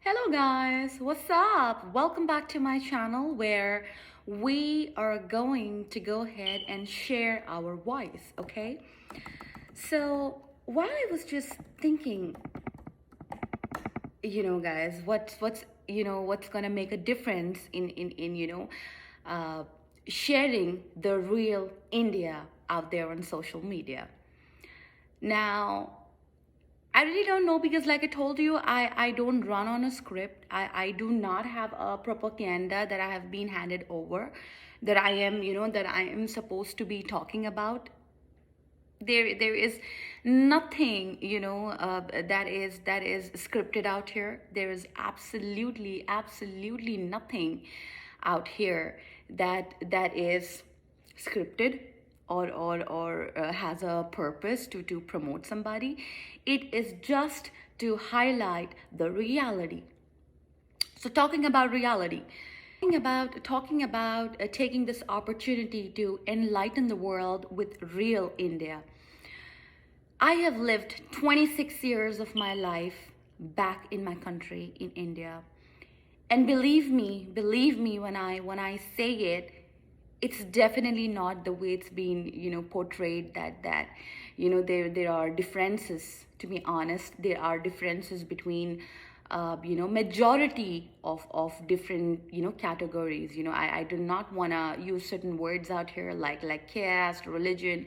Hello guys, what's up? Welcome back to my channel where we are going to go ahead and share our voice, okay? So, while I was just thinking, guys, what's going to make a difference in uh sharing the real India out there on social media. Now, I really don't know because, like I told you, I don't run on a script. I do not have a propaganda that I have been handed over, that I am supposed to be talking about. There is nothing, that is scripted out here. There is absolutely nothing out here that is scripted or has a purpose to promote somebody. It is just to highlight the reality. So talking about reality, talking about taking this opportunity to enlighten the world with real India. I have lived 26 years of my life back in my country in India. And believe me when I say it, it's definitely not the way it's been, portrayed, that there are differences. To be honest, there are differences between majority of different categories. I do not want to use certain words out here like caste, religion.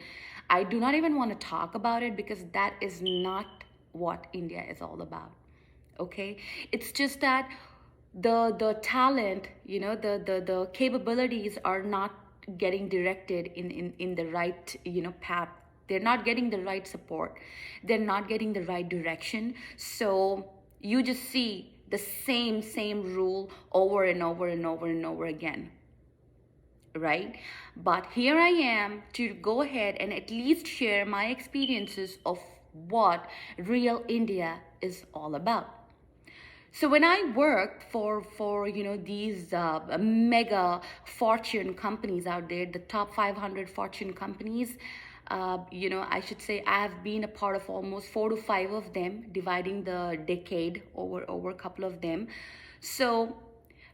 I do not even want to talk about it because that is not what India is all about. Okay, it's just that the talent, the capabilities are not getting directed in the right path. They're not getting the right support, they're not getting the right direction. So you just see the same rule over and over again, right? But here I am to go ahead and at least share my experiences of what real India is all about. So when I worked for these mega fortune companies out there, the top 500 fortune companies, I should say I have been a part of almost 4 to 5 of them, dividing the decade over a couple of them. So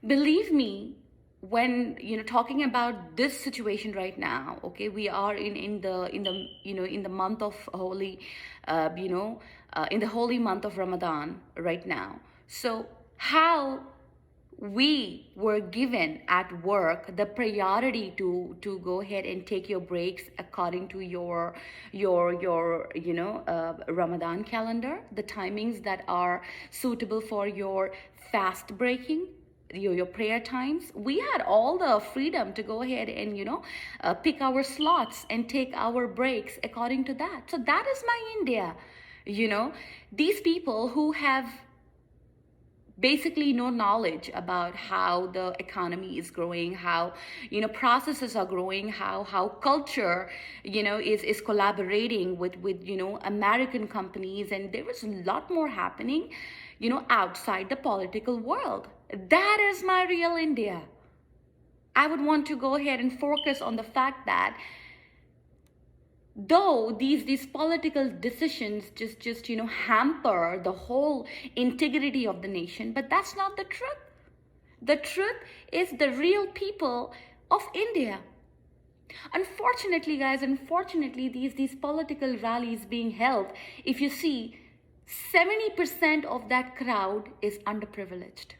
believe me, when talking about this situation right now, okay, we are in the month of holy, in the holy month of Ramadan right now. So how we were given at work the priority to go ahead and take your breaks according to your Ramadan calendar, the timings that are suitable for your fast breaking, your prayer times. We had all the freedom to go ahead and pick our slots and take our breaks according to that. So that is my India. These people who have basically no knowledge about how the economy is growing, how processes are growing, how culture is collaborating with American companies, and there is a lot more happening outside the political world. That is my real India. I would want to go ahead and focus on the fact that though these political decisions just hamper the whole integrity of the nation, but that's not the truth. The truth is the real people of India. Unfortunately, guys, these political rallies being held, if you see, 70% of that crowd is underprivileged.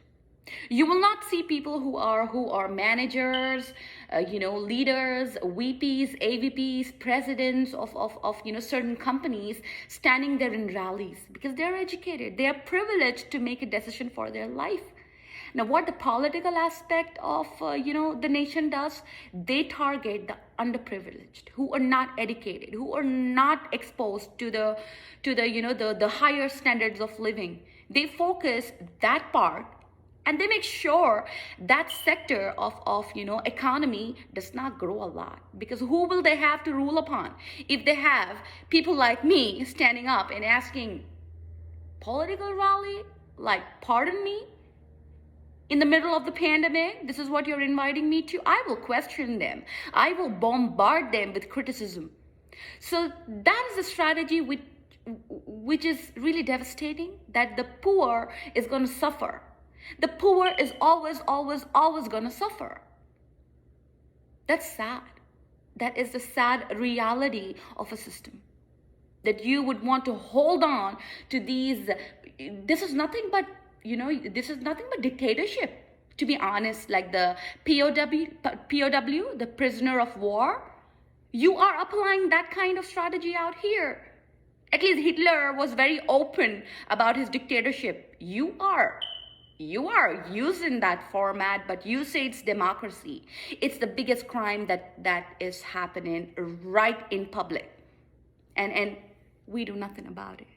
You will not see people who are managers, leaders, VPs, AVPs, presidents of certain companies standing there in rallies because they're educated. They are privileged to make a decision for their life. Now, what the political aspect of the nation does, they target the underprivileged, who are not educated, who are not exposed to the higher standards of living. They focus that part. And they make sure that sector of economy does not grow a lot, because who will they have to rule upon if they have people like me standing up and asking political rally, like, pardon me, in the middle of the pandemic, this is what you're inviting me to? I will question them. I will bombard them with criticism. So that is a strategy which is really devastating, that the poor is going to suffer. The poor is always, always, always gonna suffer. That's sad. That is the sad reality of a system. That you would want to hold on to these. This is nothing but, this is nothing but dictatorship. To be honest, like the POW, the prisoner of war, you are applying that kind of strategy out here. At least Hitler was very open about his dictatorship. You are using that format, but you say it's democracy. It's the biggest crime that is happening right in public. And we do nothing about it.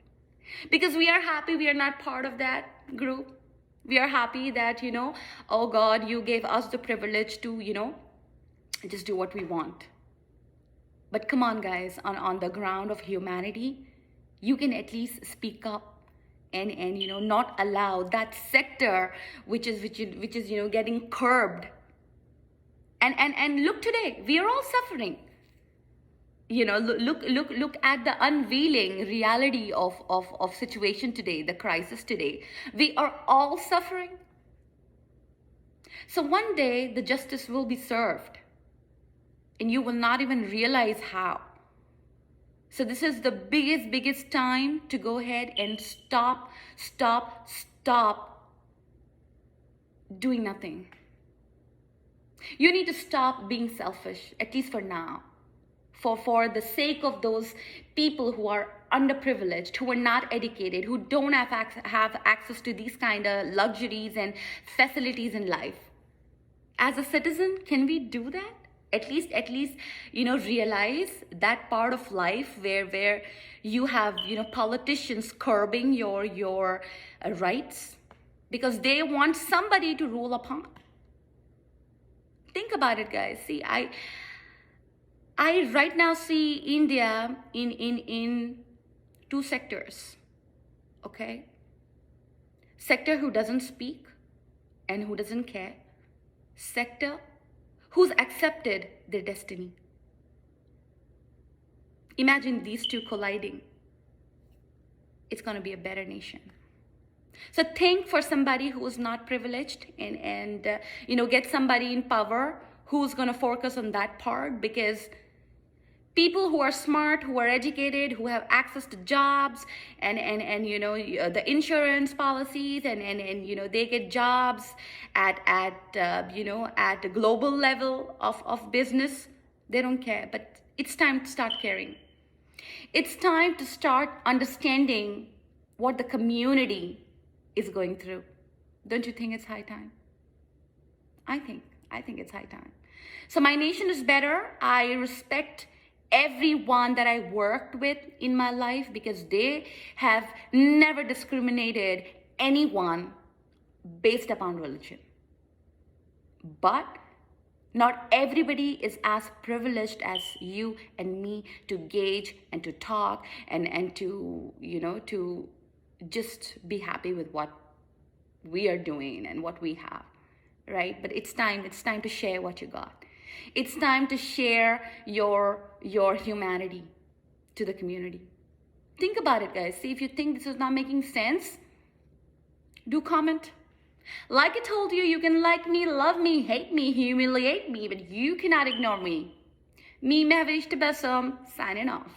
Because we are happy we are not part of that group. We are happy that, oh God, you gave us the privilege to, just do what we want. But come on, guys, on the ground of humanity, you can at least speak up and not allow that sector which is getting curbed. And look today, we are all suffering. Look at the unveiling reality of situation today, the crisis today. We are all suffering. So one day the justice will be served and you will not even realize how. So this is the biggest time to go ahead and stop doing nothing. You need to stop being selfish, at least for now. For the sake of those people who are underprivileged, who are not educated, who don't have access to these kind of luxuries and facilities in life. As a citizen, can we do that? At least, realize that part of life where you have, politicians curbing your rights because they want somebody to rule upon. Think about it, guys. See, I right now see India in two sectors, okay? Sector who doesn't speak and who doesn't care. Sector who's accepted their destiny. Imagine these two colliding. It's going to be a better nation. So think for somebody who is not privileged and get somebody in power who's going to focus on that part, because people who are smart, who are educated, who have access to jobs and the insurance policies and they get jobs at the global level of business, they don't care. But it's time to start caring. It's time to start understanding what the community is going through. Don't you think it's high time? I think it's high time. So my nation is better. I respect everyone that I worked with in my life because they have never discriminated anyone based upon religion. But not everybody is as privileged as you and me to gauge and to talk and to just be happy with what we are doing and what we have, right? But it's time to share what you got. It's time to share your humanity to the community. Think about it, guys. See, if you think this is not making sense, do comment. Like I told you, you can like me, love me, hate me, humiliate me, but you cannot ignore me. Me, Mehvish Tabassum, signing off.